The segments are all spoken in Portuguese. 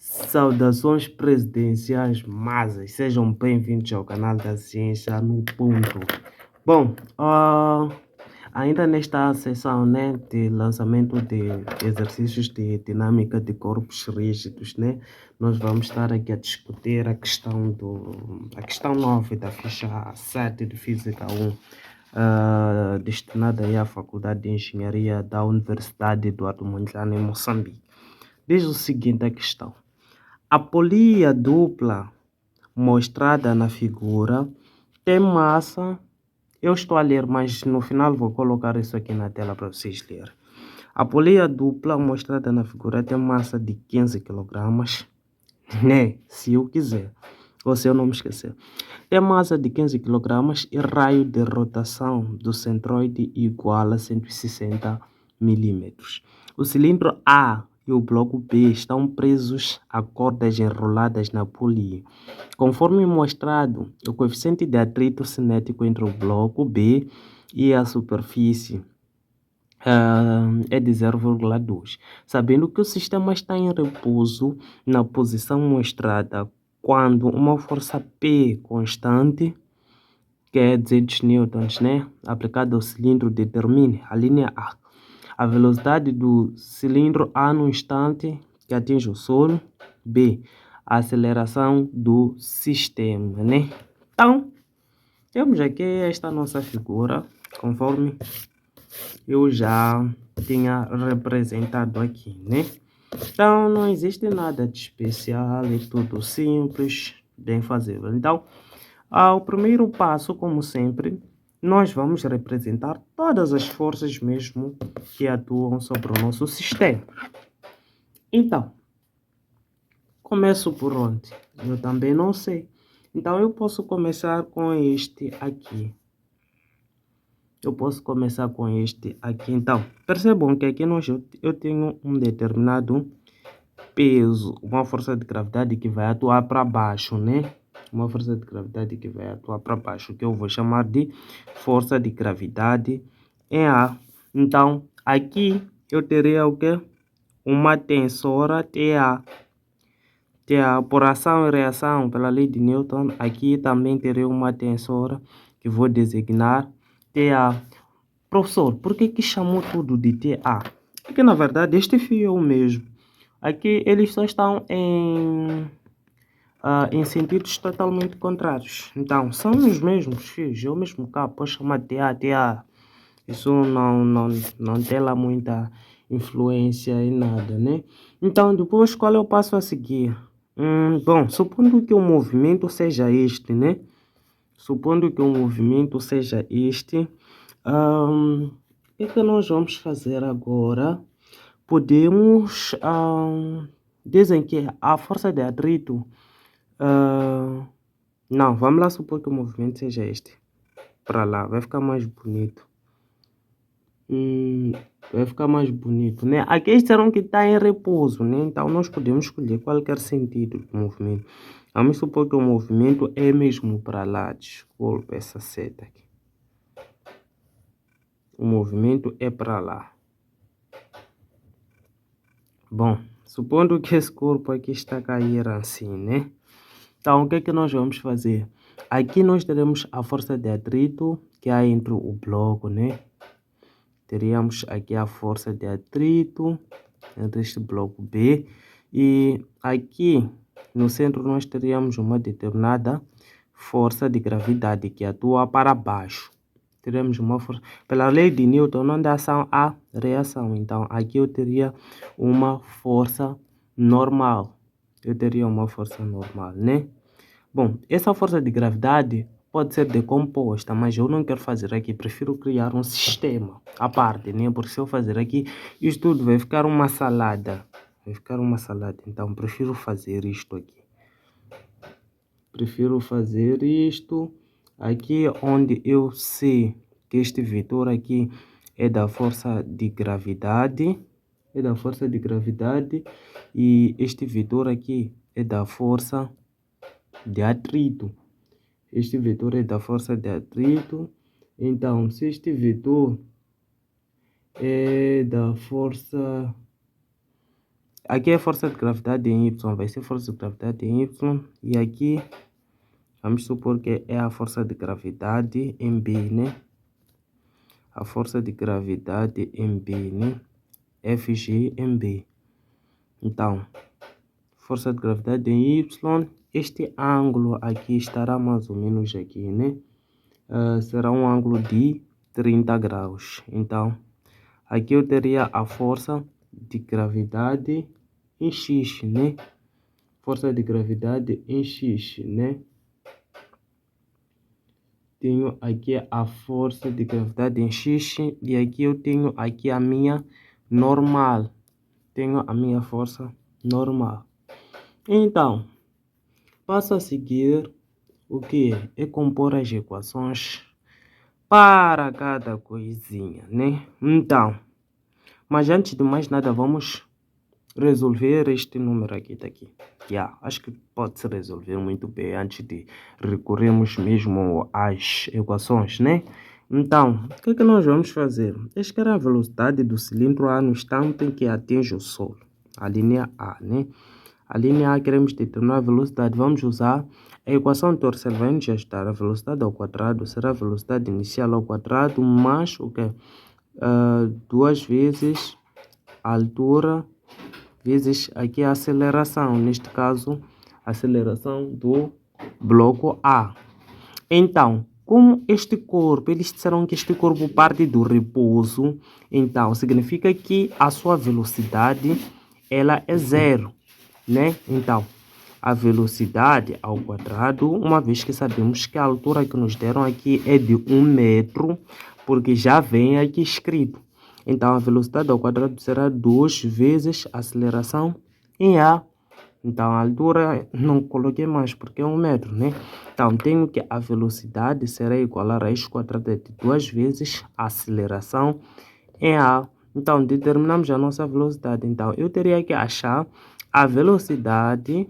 Saudações presidenciais masas, sejam bem-vindos ao canal da Ciência no Ponto. Bom, ainda nesta sessão, né, de lançamento de exercícios de dinâmica de corpos rígidos, né, nós vamos estar aqui a discutir a questão 9 da ficha 7 de Física 1, destinada aí à Faculdade de Engenharia da Universidade Eduardo Mondlane, em Moçambique. Diz o seguinte a questão: a polia dupla mostrada na figura tem massa. Eu estou a ler, mas no final vou colocar isso aqui na tela para vocês lerem. A polia dupla mostrada na figura tem massa de 15 kg, né? Se eu quiser, ou se eu não me esquecer. Tem massa de 15 kg e raio de rotação do centroide igual a 160 milímetros. O cilindro A e o bloco B estão presos a cordas enroladas na polia. Conforme mostrado, o coeficiente de atrito cinético entre o bloco B e a superfície é de 0,2. Sabendo que o sistema está em repouso na posição mostrada, quando uma força P constante, que é 200 newtons, né, aplicada ao cilindro, determine a linha A. A velocidade do cilindro A no instante que atinge o solo. B. A aceleração do sistema, né? Então, temos aqui esta nossa figura, conforme eu já tinha representado aqui, né? Então, não existe nada de especial, é tudo simples, bem fazível. Então, o primeiro passo, como sempre, nós vamos representar todas as forças mesmo que atuam sobre o nosso sistema. Então, começo por onde? Eu também não sei. Então, eu posso começar com este aqui. Então, percebam que aqui eu tenho um determinado peso, uma força de gravidade que vai atuar para baixo, né? Uma força de gravidade que vai atuar para baixo, que eu vou chamar de força de gravidade em A. Então, aqui eu teria o quê? Uma tensora TA. Por ação e reação pela lei de Newton, aqui também teria uma tensora que vou designar TA. Professor, por que chamou tudo de TA? Porque na verdade este fio é o mesmo. Aqui eles só estão em sentidos totalmente contrários. Então, são os mesmos fios, é o mesmo cabo, pode chamar de TA. Isso não tem lá muita influência em nada, né? Então, depois, qual é o passo a seguir? Bom, supondo que o movimento seja este, né? Supondo que o movimento seja este, o que nós vamos fazer agora? Podemos, dizem que a força de atrito, não, vamos lá supor que o movimento seja este, para lá, vai ficar mais bonito. Vai ficar mais bonito, né? Aqui disseram que está em repouso, né? Então nós podemos escolher qualquer sentido do movimento. Vamos supor que o movimento é mesmo para lá. Desculpa essa seta aqui. O movimento é para lá. Bom, supondo que esse corpo aqui está a cair assim, né? Então o que é que nós vamos fazer? Aqui nós teremos a força de atrito que há entre o bloco, né? Teríamos aqui a força de atrito entre este bloco B, e aqui no centro nós teríamos uma determinada força de gravidade que atua para baixo. Teremos uma força, pela lei de Newton, onde a ação há reação. Então aqui eu teria uma força normal. Né? Bom, essa força de gravidade pode ser decomposta, mas eu não quero fazer aqui, prefiro criar um sistema à parte, né? Porque se eu fazer aqui, isto tudo vai ficar uma salada. Então prefiro fazer isto aqui. Aqui onde eu sei que este vetor aqui é da força de gravidade. E este vetor aqui é da força de atrito. Então, se este vetor é da força Aqui é força de gravidade em Y, vai ser força de gravidade em Y. E aqui, vamos supor que é a força de gravidade em B, né? A força de gravidade em B, né? FG em B. Então, força de gravidade em Y, este ângulo aqui estará mais ou menos aqui, né? Será um ângulo de 30 graus. Então, aqui eu teria a força de gravidade em X, né? Força de gravidade em X, né? Tenho aqui a força de gravidade em X e aqui eu tenho aqui a minha normal. Tenho a minha força normal. Então, passo a seguir o que é compor as equações para cada coisinha, né? Então, mas antes de mais nada, vamos resolver este número aqui daqui. Acho que pode se resolver muito bem antes de recorrermos mesmo às equações, né? Então, o que é que nós vamos fazer? Esta era a velocidade do cilindro A no instante em que atinge o solo. A linha A, né? A linha A queremos determinar a velocidade. Vamos usar a equação torcida. Vai nos ajudar. A velocidade ao quadrado será a velocidade inicial ao quadrado mais o quê? 2 vezes a altura vezes aqui a aceleração. Neste caso, a aceleração do bloco A. Então, como este corpo, eles disseram que este corpo parte do repouso, então significa que a sua velocidade ela é zero, né? Então, a velocidade ao quadrado, uma vez que sabemos que a altura que nos deram aqui é de 1 metro, porque já vem aqui escrito. Então, a velocidade ao quadrado será 2 vezes a aceleração em A. Então, a altura não coloquei mais, porque é 1 metro, né? Então, tenho que a velocidade será igual a raiz quadrada de 2 vezes a aceleração em A. Então, determinamos a nossa velocidade. Então, eu teria que achar a velocidade,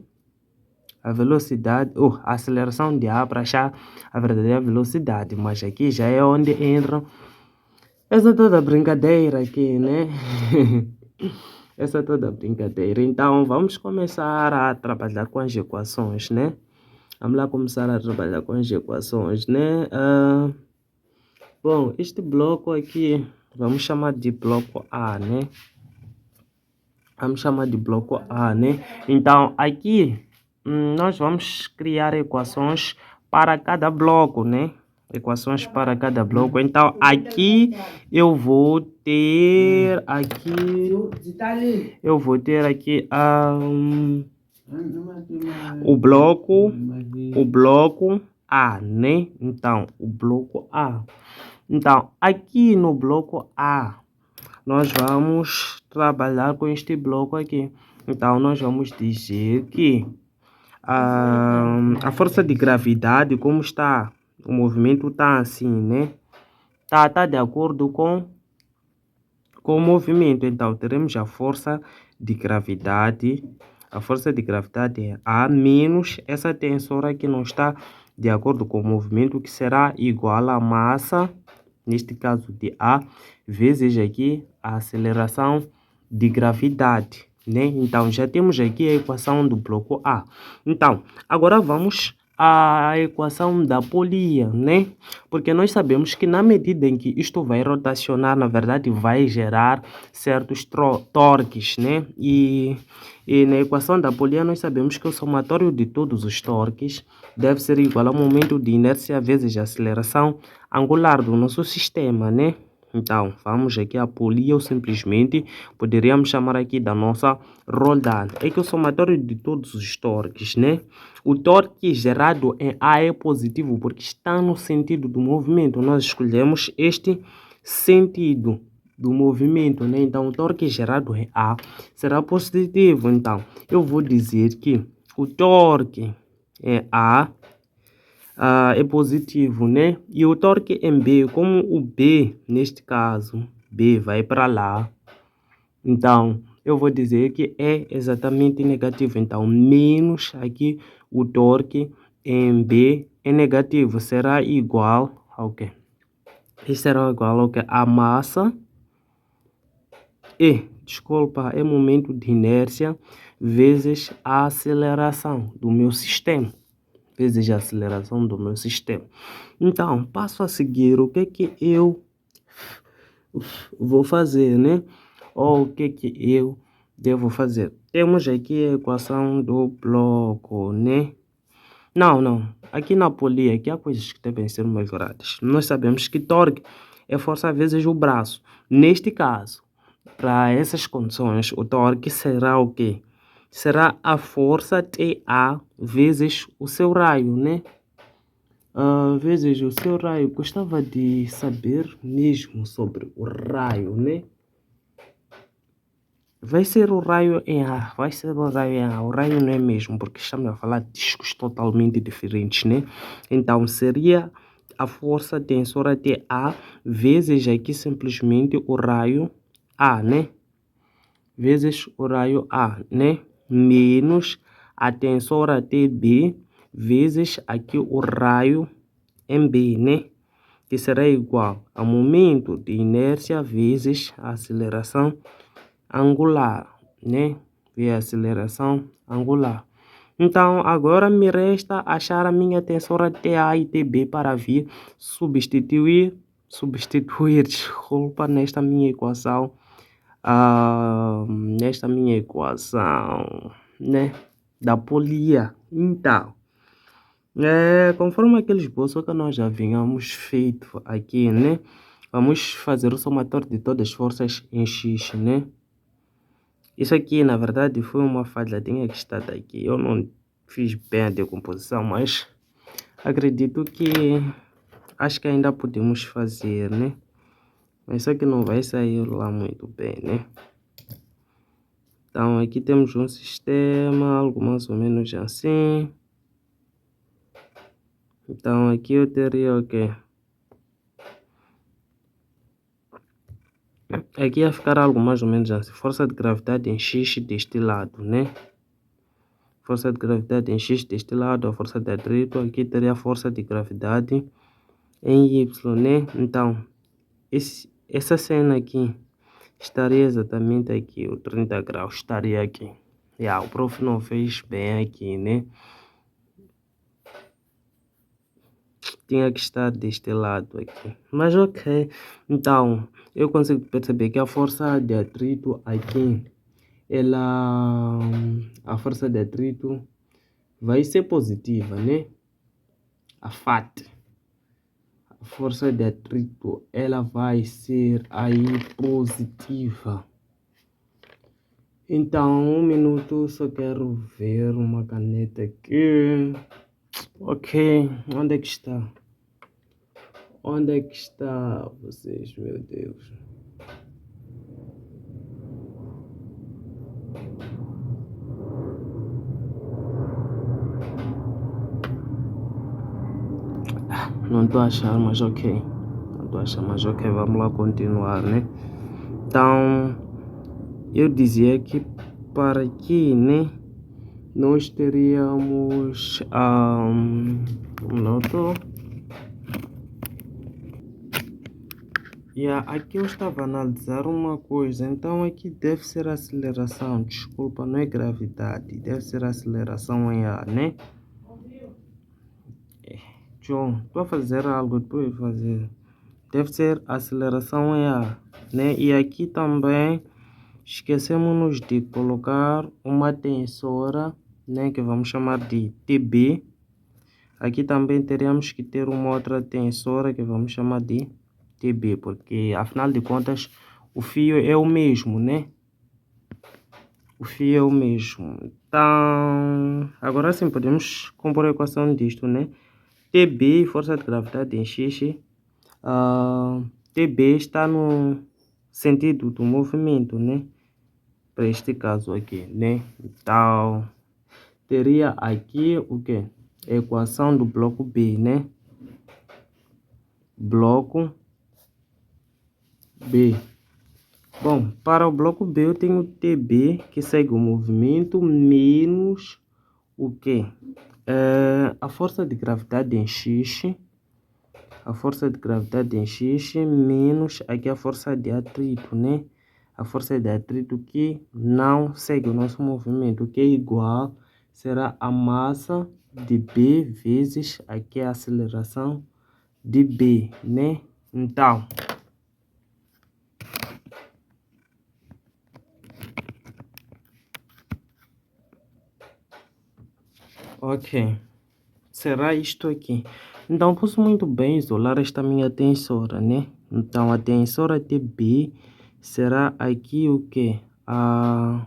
a aceleração de A para achar a verdadeira velocidade. Mas aqui já é onde entra essa toda brincadeira aqui, né? Essa toda brincadeira. Então, vamos começar a trabalhar com as equações, né? Vamos lá começar a trabalhar com as equações, né? Bom, este bloco aqui, vamos chamar de bloco A, né? Vamos chamar de bloco A, né? Então, aqui, nós vamos criar equações para cada bloco, né? Equações para cada bloco. Então, aqui eu vou ter aqui o bloco A, né? Então, o bloco A. Então, aqui no bloco A, nós vamos trabalhar com este bloco aqui. Então, nós vamos dizer que a força de gravidade, como está, o movimento está assim, né? Tá de acordo com o movimento. Então, teremos a força de gravidade. A força de gravidade é A menos essa tensora que não está de acordo com o movimento, que será igual à massa, neste caso de A, vezes aqui a aceleração de gravidade, né? Então, já temos aqui a equação do bloco A. Então, agora vamos à equação da polia, né? Porque nós sabemos que na medida em que isto vai rotacionar, na verdade, vai gerar certos torques, né? E na equação da polia, nós sabemos que o somatório de todos os torques deve ser igual ao momento de inércia vezes a aceleração angular do nosso sistema, né? Então, vamos aqui a polia, ou simplesmente poderíamos chamar aqui da nossa rodada. É que o somatório de todos os torques, né? O torque gerado em A é positivo porque está no sentido do movimento. Nós escolhemos este sentido do movimento, né? Então, o torque gerado em A será positivo. Então, eu vou dizer que o torque em A é positivo, né? E o torque em B, como o B, neste caso, B vai para lá, então eu vou dizer que é exatamente negativo. Então, menos aqui o torque em B é negativo, será igual ao quê? Isso será igual ao que? A massa E desculpa, é momento de inércia vezes a aceleração do meu sistema. Vezes a aceleração do meu sistema. Então, passo a seguir, o que é que eu vou fazer, né? Ou o que é que eu devo fazer? Temos aqui a equação do bloco, né? Não. Aqui na polia, aqui há coisas que devem ser melhoradas. Nós sabemos que torque é força vezes o braço. Neste caso, para essas condições, o torque será o quê? Será a força TA vezes o seu raio, né? Vezes o seu raio. Gostava de saber mesmo sobre o raio, né? Vai ser o raio em A, vai ser o raio em A. O raio não é mesmo, porque estamos a falar de discos totalmente diferentes, né? Então, seria a força tensora TA vezes aqui simplesmente o raio A, né? Vezes o raio A, né? Menos a tensora TB vezes aqui o raio MB, né? Que será igual ao momento de inércia vezes a aceleração angular, né? E a aceleração angular. Então, agora me resta achar a minha tensora TA e TB para vir substituir, desculpa, nesta minha equação, né, da polia. Então, conforme aquele esboço que nós já vínhamos feito aqui, né, vamos fazer o somatório de todas as forças em X, né. Isso aqui, na verdade, foi uma falhadinha que está aqui. Eu não fiz bem a decomposição, mas acredito que acho que ainda podemos fazer, né? Mas só que não vai sair lá muito bem, né? Então, aqui temos um sistema, algo mais ou menos assim. Então, aqui eu teria o quê? Aqui ia ficar algo mais ou menos assim. Força de gravidade em X deste lado, né? Força de gravidade em X deste lado, a força de atrito. Aqui teria a força de gravidade em Y, né? Então, essa cena aqui estaria exatamente aqui, o 30 graus estaria aqui. O prof não fez bem aqui, né? Tinha que estar deste lado aqui. Mas ok. Então, eu consigo perceber que a força de atrito aqui, a força de atrito vai ser positiva, né? A FAT. A força de atrito, ela vai ser aí positiva. Então, um minuto, só quero ver uma caneta aqui. Ok, onde é que está? Onde é que está vocês, meu Deus? Não estou a achar, mas ok. Não estou a achar, mas ok, vamos lá continuar, né? Então, eu dizia que para aqui, né? Nós teríamos aqui eu estava a analisar uma coisa. Então aqui deve ser aceleração. Desculpa, não é gravidade. Deve ser aceleração em A, né? John, estou a fazer algo, estou a fazer. Deve ser aceleração em A, né? E aqui também esquecemos de colocar uma tensora, né? Que vamos chamar de TB. Aqui também teríamos que ter uma outra tensora que vamos chamar de TB, porque afinal de contas o fio é o mesmo, né? O fio é o mesmo. Então, agora sim podemos compor a equação disto, né? TB, força de gravidade em X. TB está no sentido do movimento, né? Para este caso aqui, né? Então, teria aqui o quê? A equação do bloco B, né? Bloco B. Bom, para o bloco B eu tenho TB, que segue o movimento, menos o quê? A força de gravidade em X. A força de gravidade em X menos aqui a força de atrito, né? a força de atrito que não segue o nosso movimento, que é igual, será a massa de B vezes aqui a aceleração de B, né? Então, ok, será isto aqui. Então, posso muito bem isolar esta minha tensora, né? Então, a tensora TB será aqui o que? A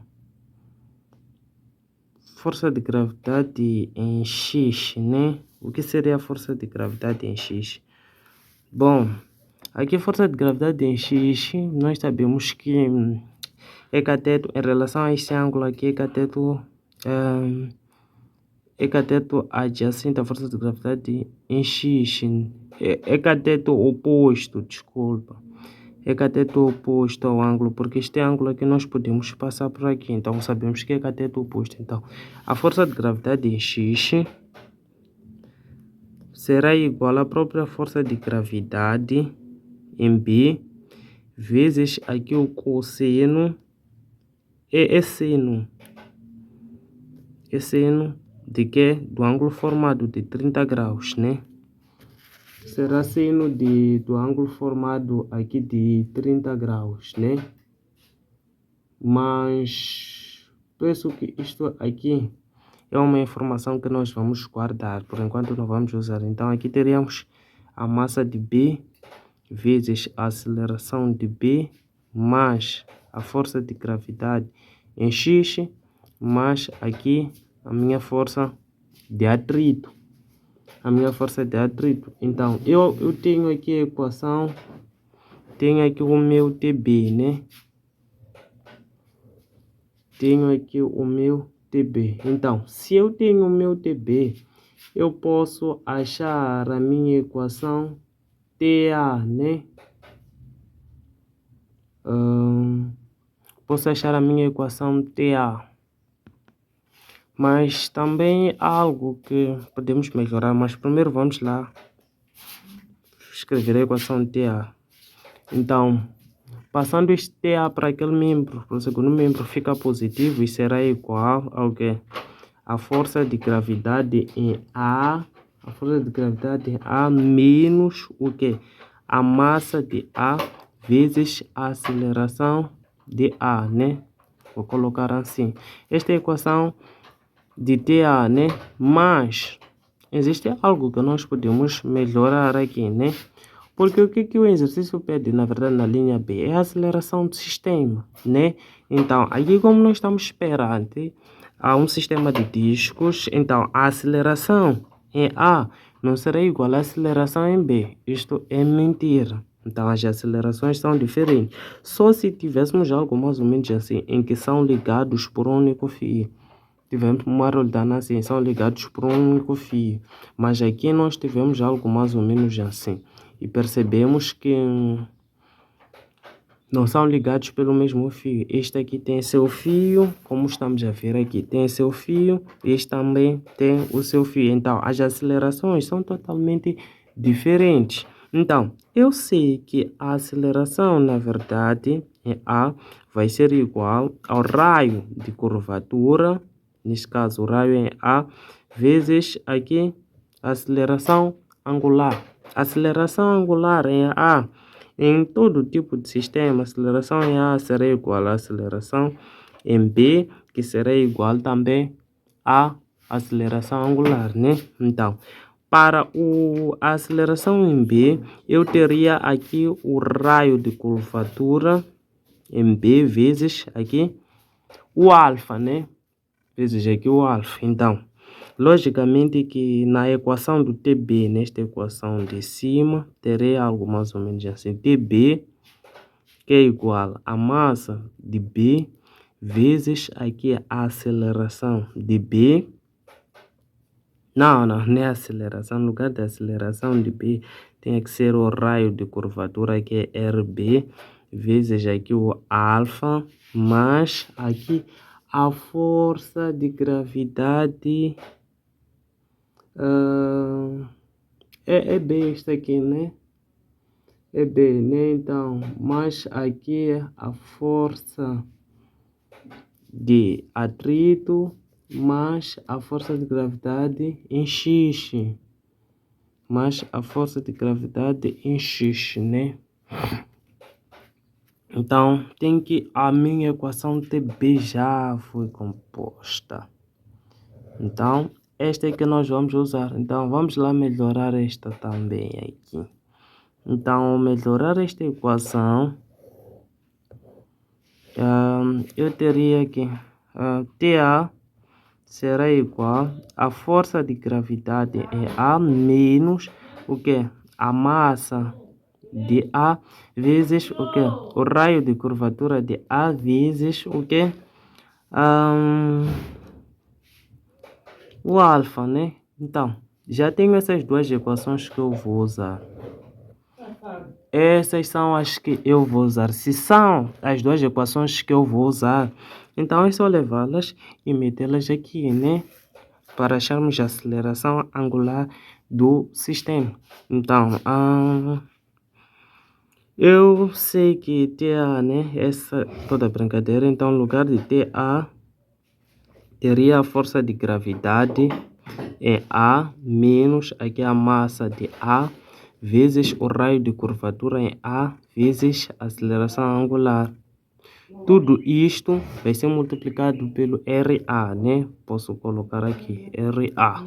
força de gravidade em X, né? O que seria a força de gravidade em X? Bom, aqui a força de gravidade em X, nós sabemos que é cateto, em relação a este ângulo aqui, é cateto adjacente à força de gravidade em X. É cateto oposto, desculpa. É cateto oposto ao ângulo, porque este ângulo aqui nós podemos passar por aqui. Então, sabemos que é cateto oposto. Então, a força de gravidade em X será igual à própria força de gravidade em B, vezes aqui o cosseno, é seno de quê? Do ângulo formado de 30 graus, né? Será seno do ângulo formado aqui de 30 graus, né? Mas penso que isto aqui é uma informação que nós vamos guardar, por enquanto não vamos usar. Então aqui teríamos a massa de B vezes a aceleração de B mais a força de gravidade em X, mais aqui a minha força de atrito. Então, eu tenho aqui a equação, tenho aqui o meu TB, né? Tenho aqui o meu TB. Então, se eu tenho o meu TB, eu posso achar a minha equação TA, né? Posso achar a minha equação TA. Mas também há algo que podemos melhorar. Mas primeiro vamos lá escrever a equação TA. Então, passando este TA para aquele membro, para o segundo membro, fica positivo e será igual ao que? A força de gravidade em A. A força de gravidade em A menos o que? A massa de A vezes a aceleração de A, né? Vou colocar assim. Esta é a equação de TA, né? Mas existe algo que nós podemos melhorar aqui, né? Porque o que o exercício pede, na verdade, na linha B, é a aceleração do sistema, né? Então, aqui como nós estamos perante a um sistema de discos, então a aceleração em A não será igual à aceleração em B. Isto é mentira. Então, as acelerações são diferentes. Só se tivéssemos algo mais ou menos assim, em que são ligados por um único fio. Tivemos uma realidade assim, são ligados por um único fio. Mas aqui nós tivemos algo mais ou menos assim. E percebemos que não são ligados pelo mesmo fio. Este aqui tem seu fio, como estamos a ver aqui, tem seu fio. Este também tem o seu fio. Então, as acelerações são totalmente diferentes. Então, eu sei que a aceleração, na verdade, em A, vai ser igual ao raio de curvatura. Neste caso, o raio em A, vezes aqui a aceleração angular. Aceleração angular em A, em todo tipo de sistema, aceleração em A será igual à aceleração em B, que será igual também à aceleração angular, né? Então, para a aceleração em B, eu teria aqui o raio de curvatura em B vezes aqui o alfa, né? Vezes aqui o alfa. Então, logicamente que na equação do TB, nesta equação de cima, terei algo mais ou menos assim. TB, que é igual a massa de B, vezes aqui a aceleração de B. Não é aceleração. No lugar da aceleração de B, tem que ser o raio de curvatura, que é RB, vezes aqui o alfa, mais aqui a força de gravidade é besta aqui, né? é B, né? Então, mais aqui a força de atrito mais a força de gravidade em X. Mais a força de gravidade em X, né? Então, tem que a minha equação TB já foi composta. Então, esta é que nós vamos usar. Então, vamos lá melhorar esta também aqui. Então, ao melhorar esta equação, eu teria que TA será igual a força de gravidade é A menos o que? A massa de A vezes o que? O raio de curvatura de A vezes o que? O alfa, né? Então, já tenho essas duas equações que eu vou usar. Essas são as que eu vou usar. Se são as duas equações que eu vou usar, então é só levá-las e metê-las aqui, né? Para acharmos a aceleração angular do sistema. Então, eu sei que TA, né? Essa toda brincadeira. Então, no lugar de TA, teria a força de gravidade é A menos aqui a massa de A vezes o raio de curvatura em A vezes a aceleração angular. Tudo isto vai ser multiplicado pelo RA, né? Posso colocar aqui RA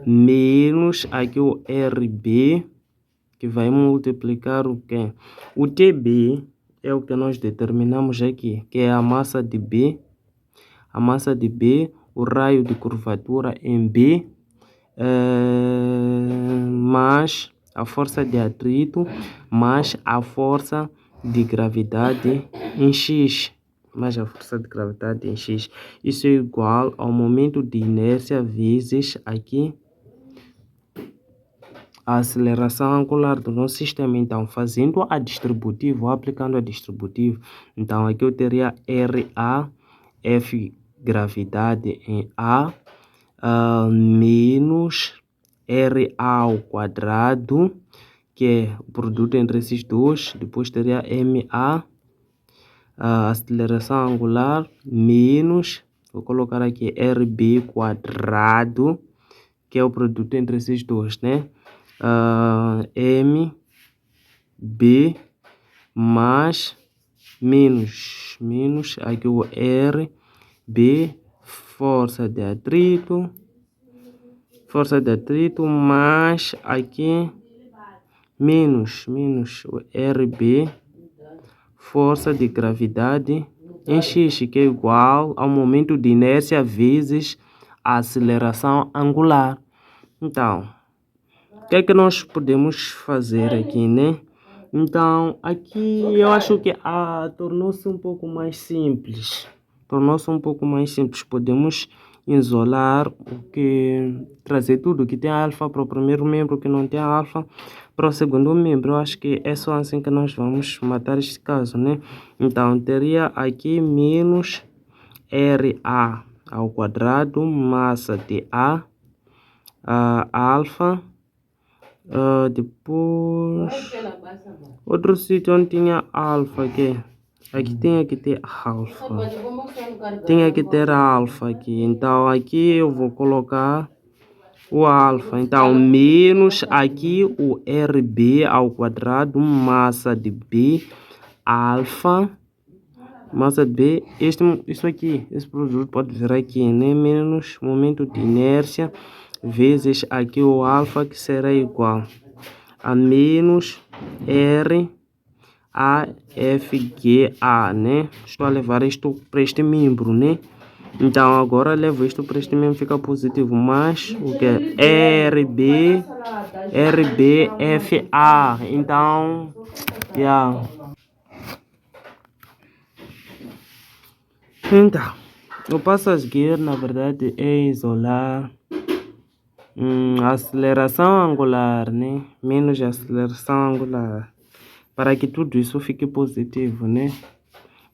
menos aqui o RB, que vai multiplicar o quê? O TB é o que nós determinamos aqui, que é a massa de B, o raio de curvatura em B, mais a força de atrito, mais a força de gravidade em X. Mais a força de gravidade em X. Isso é igual ao momento de inércia vezes aqui a aceleração angular do nosso sistema. Então, fazendo a distributiva, aplicando a distributiva, então aqui eu teria RA, F gravidade em A, menos RA ao quadrado, que é o produto entre esses dois, depois teria MA, a aceleração angular, menos, vou colocar aqui RB quadrado, que é o produto entre esses dois, né? M, B, mais, menos, aqui o R, B, força de atrito, mais aqui, menos o RB, força de gravidade em X, que é igual ao momento de inércia vezes a aceleração angular. Então, o que é que nós podemos fazer aqui, né? Então, aqui eu acho que tornou-se um pouco mais simples. Podemos isolar trazer tudo que tem alfa para o primeiro membro que não tem alfa para o segundo membro. Eu acho que é só assim que nós vamos matar este caso, né? Então, teria aqui menos RA ao quadrado, massa de A, alfa. Depois outro sítio onde tinha alfa aqui tinha que ter alfa, aqui. Então aqui eu vou colocar o alfa. Então menos aqui o RB ao quadrado, massa de B, alfa, massa de B. Esse produto pode vir aqui, né? Menos momento de inércia vezes aqui o alfa, que será igual a menos R A F G A, né? Estou a levar isto para este membro, né? Então agora levo isto para este membro, fica positivo, mais o que é RB F A. Então, então o passo a seguir, na verdade, é isolar a aceleração angular, né? Menos a aceleração angular, para que tudo isso fique positivo, né?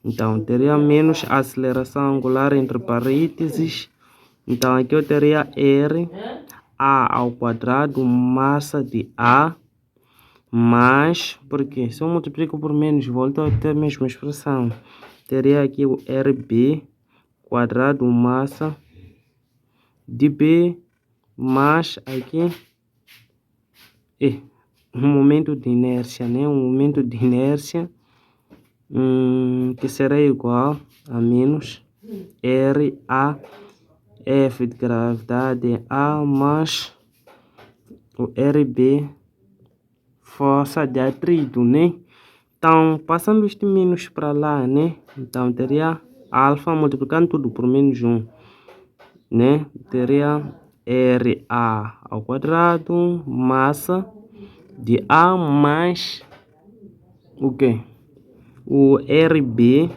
Então, teria menos a aceleração angular entre parênteses. Então, aqui eu teria R A ao quadrado, massa de A, mais, porque se eu multiplico por menos, volto a ter a mesma expressão. Teria aqui o RB quadrado massa de B mais aqui um momento de inércia, né? Um momento de inércia que será igual a menos RA F de gravidade A mais o RB força de atrito, né? Então, passando este menos para lá, né? Então, teria alfa multiplicando tudo por menos 1, né? Teria RA ao quadrado, massa de A mais o quê? O RB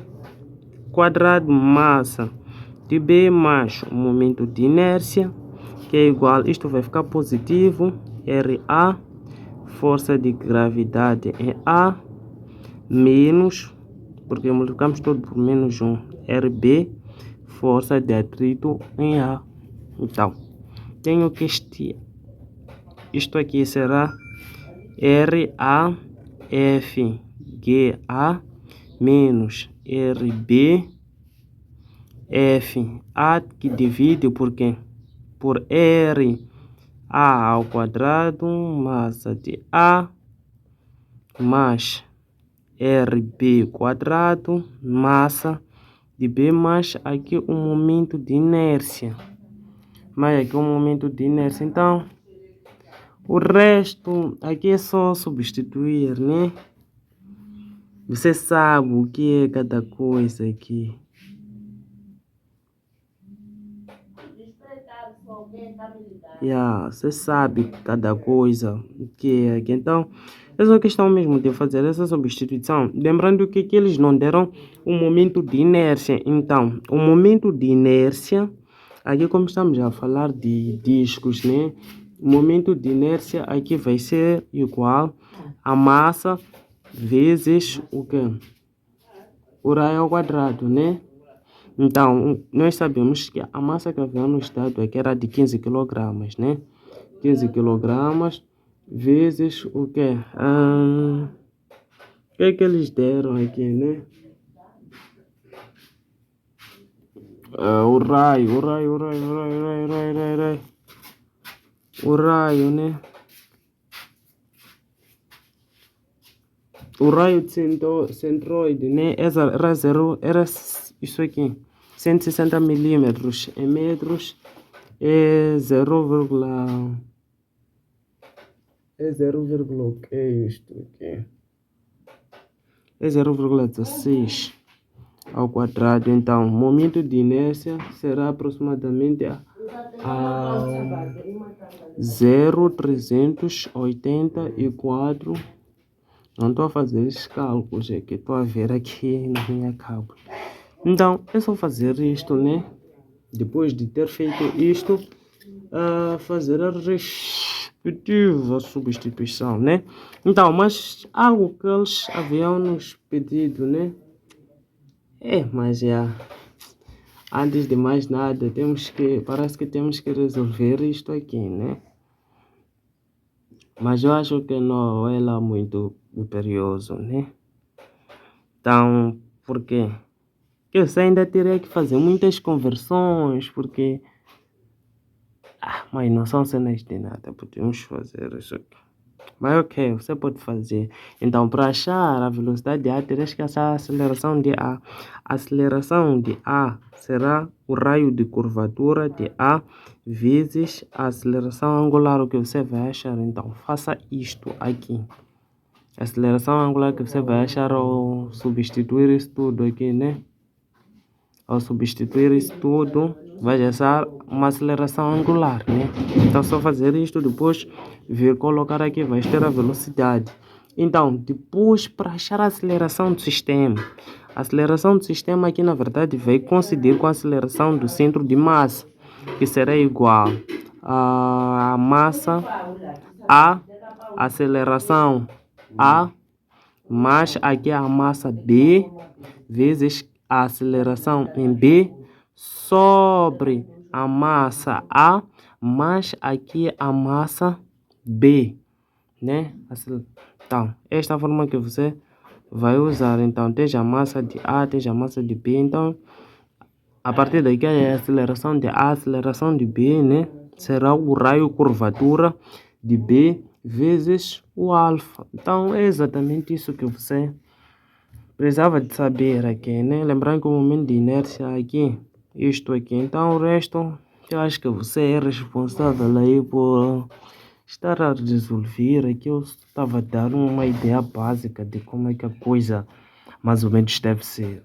quadrado, massa de B mais o momento de inércia, que é igual, isto vai ficar positivo, RA, força de gravidade em A, menos, porque multiplicamos tudo por menos 1, RB, força de atrito em A. Então, tenho que isto aqui será RAFGA menos RBFA, que divide por quê? Por RA ao quadrado, massa de A, mais RB quadrado, massa de B, mais aqui um momento de inércia. Então, o resto aqui é só substituir, né? Você sabe o que é cada coisa aqui. Você sabe cada coisa o que é aqui. Então, é só questão mesmo de fazer essa substituição. Lembrando que eles não deram um momento de inércia. Então, o momento de inércia, aqui como estamos a falar de discos, né? O momento de inércia aqui vai ser igual a massa vezes o quê? O raio ao quadrado, né? Então, nós sabemos que a massa que havia no dado aqui era de 15 kg, né? 15 kg vezes o quê? O que é que eles deram aqui, né? O raio, né? O raio de centroide, né? Era isso aqui, 160 milímetros em metros, é 0, o que é isto aqui? É 0,16 ao quadrado. Então, o momento de inércia será aproximadamente a 0,384. Não estou a fazer esses cálculos aqui, estou a ver aqui na minha cábula. Então, é só fazer isto, né? Depois de ter feito isto, fazer a respectiva substituição, né? Então, mas algo que eles haviam nos pedido, né? Mas antes de mais nada, parece que temos que resolver isto aqui, né? Mas eu acho que não é lá muito imperioso, né? Então, por quê? Eu ainda teria que fazer muitas conversões, porque mas não são cenas de nada, podemos fazer isso aqui. Mas ok, você pode fazer. Então, para achar a velocidade de A, terás que achar a aceleração de A. A aceleração de A será o raio de curvatura de A vezes a aceleração angular, o que você vai achar. Então, faça isto aqui. A aceleração angular que você vai achar ao substituir isso tudo aqui, né? Ao substituir isso tudo, vai achar uma aceleração angular, né? Então, só fazer isto, depois vir colocar aqui, vai ter a velocidade. Então, depois, para achar a aceleração do sistema, a aceleração do sistema aqui, na verdade, vai coincidir com a aceleração do centro de massa, que será igual a massa A, aceleração A, mais aqui a massa B, vezes a aceleração em B, sobre a massa A, mais aqui a massa B, né? Então, esta é a forma que você vai usar. Então, tens a massa de A, tens a massa de B. Então, a partir daqui é a aceleração de A, a aceleração de B, né? Será o raio curvatura de B vezes o alfa. Então, é exatamente isso que você precisava de saber aqui, né? Lembrando que o momento de inércia aqui, isto aqui. Então, o resto, eu acho que você é responsável aí por estar a resolver aqui. Eu estava a dar uma ideia básica de como é que a coisa mais ou menos deve ser.